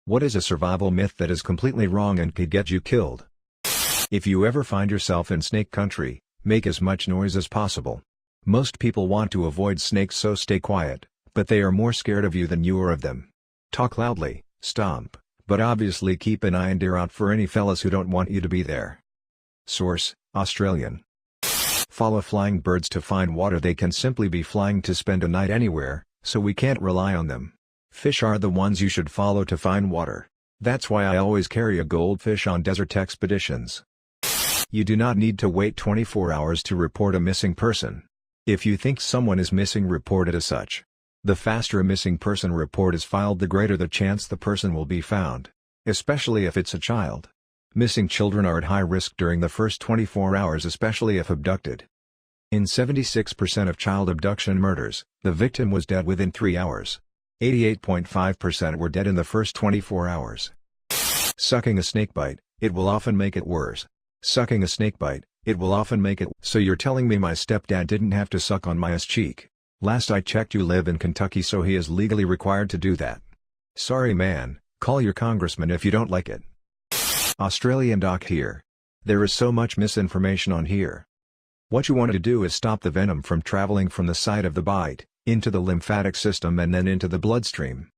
What is a survival myth that is completely wrong and could get you killed? If you ever find yourself in snake country, make as much noise as possible. Most people want to avoid snakes, so stay quiet, but they are more scared of you than you are of them. Talk loudly, stomp, but obviously keep an eye and ear out for any fellas who don't want you to be there. Source: Australian. Follow flying birds to find water. They can simply be flying to spend a night anywhere, so we can't rely on them. Fish are the ones you should follow to find water. That's why I always carry a goldfish on desert expeditions. You do not need to wait 24 hours to report a missing person. If you think someone is missing, report it as such. The faster a missing person report is filed, the greater the chance the person will be found, especially if it's a child. Missing children are at high risk during the first 24 hours, especially if abducted. In 76% of child abduction murders, the victim was dead within 3 hours. 88.5% were dead in the first 24 hours. Sucking a snakebite, it will often make it worse. Sucking a snakebite, it will often make it. So you're telling me my stepdad didn't have to suck on my ass cheek? Last I checked, you live in Kentucky, so he is legally required to do that. Sorry man, call your congressman if you don't like it. Australian doc here. There is so much misinformation on here. What you want to do is stop the venom from traveling from the site of the bite, into the lymphatic system and then into the bloodstream.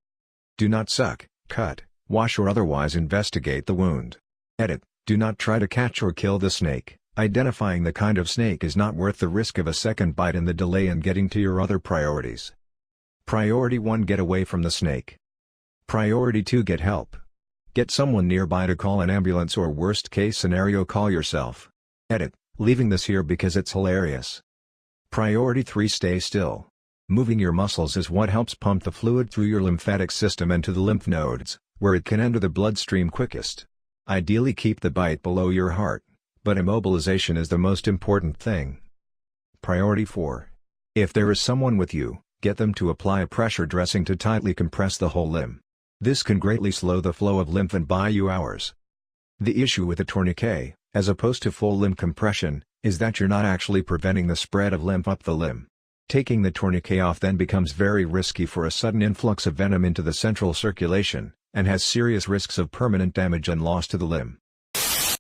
Do not suck, cut, wash or otherwise investigate the wound. Edit: do not try to catch or kill the snake. Identifying the kind of snake is not worth the risk of a second bite and the delay in getting to your other priorities. Priority 1: get away from the snake. Priority 2: get help. Get someone nearby to call an ambulance, or worst case scenario, call yourself. Edit: leaving this here because it's hilarious. Priority 3: stay still. Moving your muscles is what helps pump the fluid through your lymphatic system and to the lymph nodes, where it can enter the bloodstream quickest. Ideally keep the bite below your heart, but immobilization is the most important thing. Priority 4. If there is someone with you, get them to apply a pressure dressing to tightly compress the whole limb. This can greatly slow the flow of lymph and buy you hours. The issue with a tourniquet, as opposed to full limb compression, is that you're not actually preventing the spread of lymph up the limb. Taking the tourniquet off then becomes very risky for a sudden influx of venom into the central circulation, and has serious risks of permanent damage and loss to the limb.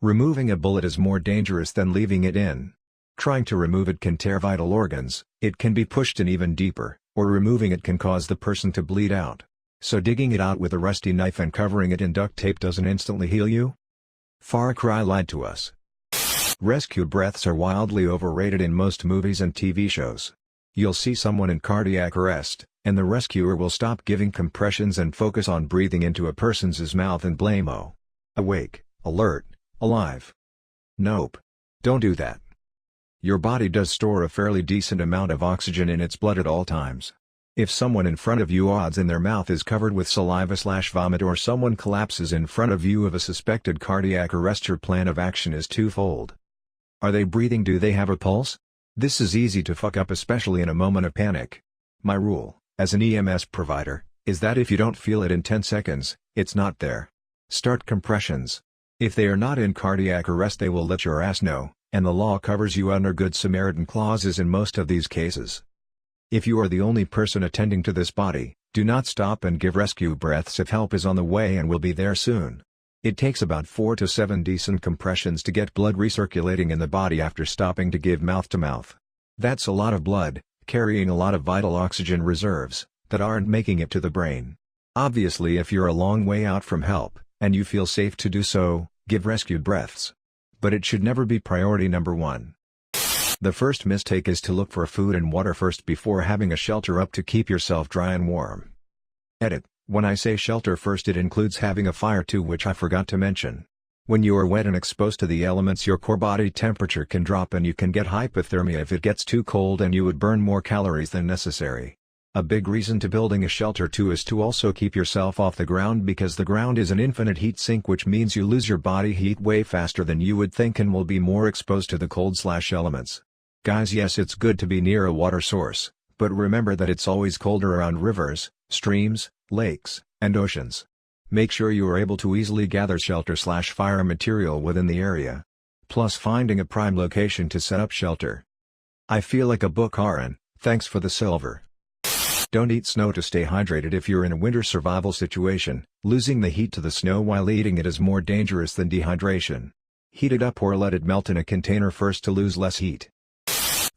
Removing a bullet is more dangerous than leaving it in. Trying to remove it can tear vital organs, it can be pushed in even deeper, or removing it can cause the person to bleed out. So digging it out with a rusty knife and covering it in duct tape doesn't instantly heal you? Far Cry lied to us. Rescue breaths are wildly overrated in most movies and TV shows. You'll see someone in cardiac arrest, and the rescuer will stop giving compressions and focus on breathing into a person's mouth and blame "oh, awake, alert, alive." Nope. Don't do that. Your body does store a fairly decent amount of oxygen in its blood at all times. If someone in front of you, odds in their mouth is covered with saliva/vomit, or someone collapses in front of you of a suspected cardiac arrest, your plan of action is twofold. Are they breathing? Do they have a pulse? This is easy to fuck up, especially in a moment of panic. My rule, as an EMS provider, is that if you don't feel it in 10 seconds, it's not there. Start compressions. If they are not in cardiac arrest, they will let your ass know, and the law covers you under Good Samaritan clauses in most of these cases. If you are the only person attending to this body, do not stop and give rescue breaths if help is on the way and will be there soon. It takes about 4 to 7 decent compressions to get blood recirculating in the body after stopping to give mouth-to-mouth. That's a lot of blood, carrying a lot of vital oxygen reserves, that aren't making it to the brain. Obviously, if you're a long way out from help, and you feel safe to do so, give rescue breaths. But it should never be priority number 1. The first mistake is to look for food and water first before having a shelter up to keep yourself dry and warm. Edit: when I say shelter first, it includes having a fire too, which I forgot to mention. When you are wet and exposed to the elements, your core body temperature can drop and you can get hypothermia if it gets too cold, and you would burn more calories than necessary. A big reason to building a shelter too is to also keep yourself off the ground, because the ground is an infinite heat sink, which means you lose your body heat way faster than you would think and will be more exposed to the cold/elements. Guys, yes, it's good to be near a water source, but remember that it's always colder around rivers, streams, lakes, and oceans. Make sure you are able to easily gather shelter/fire material within the area. Plus finding a prime location to set up shelter. I feel like a book, Aaron, thanks for the silver. Don't eat snow to stay hydrated if you're in a winter survival situation. Losing the heat to the snow while eating it is more dangerous than dehydration. Heat it up or let it melt in a container first to lose less heat.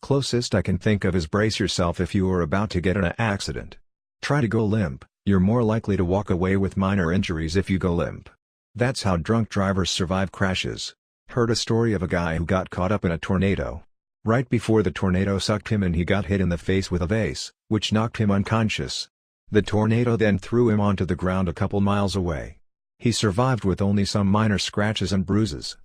Closest I can think of is brace yourself if you are about to get in an accident. Try to go limp. You're more likely to walk away with minor injuries if you go limp. That's how drunk drivers survive crashes. Heard a story of a guy who got caught up in a tornado. Right before the tornado sucked him in, he got hit in the face with a vase, which knocked him unconscious. The tornado then threw him onto the ground a couple miles away. He survived with only some minor scratches and bruises.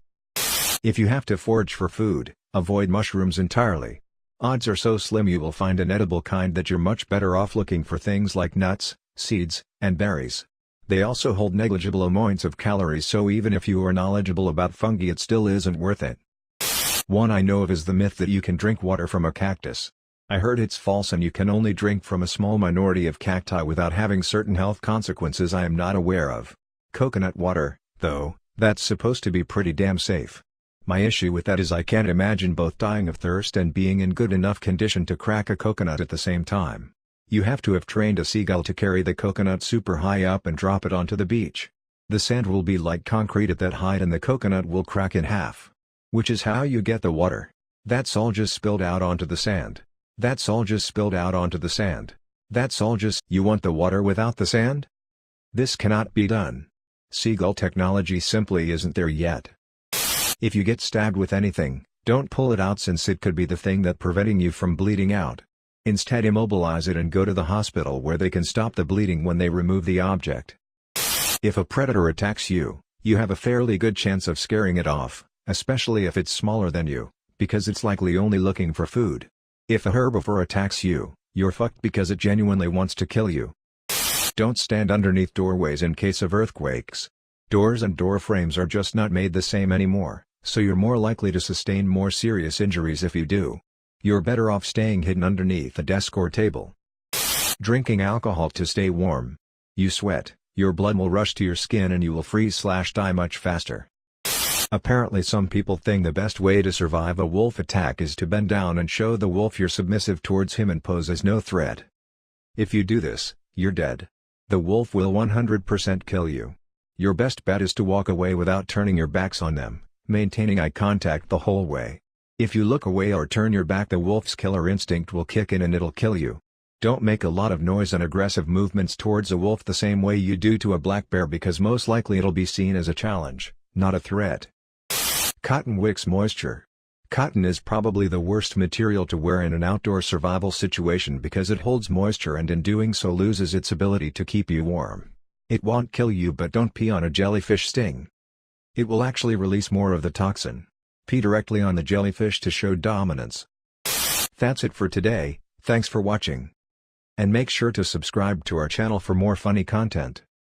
If you have to forage for food, avoid mushrooms entirely. Odds are so slim you will find an edible kind that you're much better off looking for things like nuts, seeds, and berries. They also hold negligible amounts of calories, so even if you are knowledgeable about fungi it still isn't worth it. One I know of is the myth that you can drink water from a cactus. I heard it's false and you can only drink from a small minority of cacti without having certain health consequences I am not aware of. Coconut water, though, that's supposed to be pretty damn safe. My issue with that is I can't imagine both dying of thirst and being in good enough condition to crack a coconut at the same time. You have to have trained a seagull to carry the coconut super high up and drop it onto the beach. The sand will be like concrete at that height and the coconut will crack in half. Which is how you get the water. That's all just spilled out onto the sand. That's all just spilled out onto the sand. That's all just. You want the water without the sand? This cannot be done. Seagull technology simply isn't there yet. If you get stabbed with anything, don't pull it out since it could be the thing that's preventing you from bleeding out. Instead immobilize it and go to the hospital where they can stop the bleeding when they remove the object. If a predator attacks you, you have a fairly good chance of scaring it off, especially if it's smaller than you, because it's likely only looking for food. If a herbivore attacks you, you're fucked because it genuinely wants to kill you. Don't stand underneath doorways in case of earthquakes. Doors and door frames are just not made the same anymore, so you're more likely to sustain more serious injuries if you do. You're better off staying hidden underneath a desk or table. Drinking alcohol to stay warm. You sweat, your blood will rush to your skin and you will freeze/die much faster. Apparently some people think the best way to survive a wolf attack is to bend down and show the wolf you're submissive towards him and pose as no threat. If you do this, you're dead. The wolf will 100% kill you. Your best bet is to walk away without turning your backs on them, maintaining eye contact the whole way. If you look away or turn your back, the wolf's killer instinct will kick in and it'll kill you. Don't make a lot of noise and aggressive movements towards a wolf the same way you do to a black bear because most likely it'll be seen as a challenge, not a threat. Cotton wicks moisture. Cotton is probably the worst material to wear in an outdoor survival situation because it holds moisture and in doing so loses its ability to keep you warm. It won't kill you, but don't pee on a jellyfish sting. It will actually release more of the toxin. Pee directly on the jellyfish to show dominance. That's it for today, thanks for watching. And make sure to subscribe to our channel for more funny content.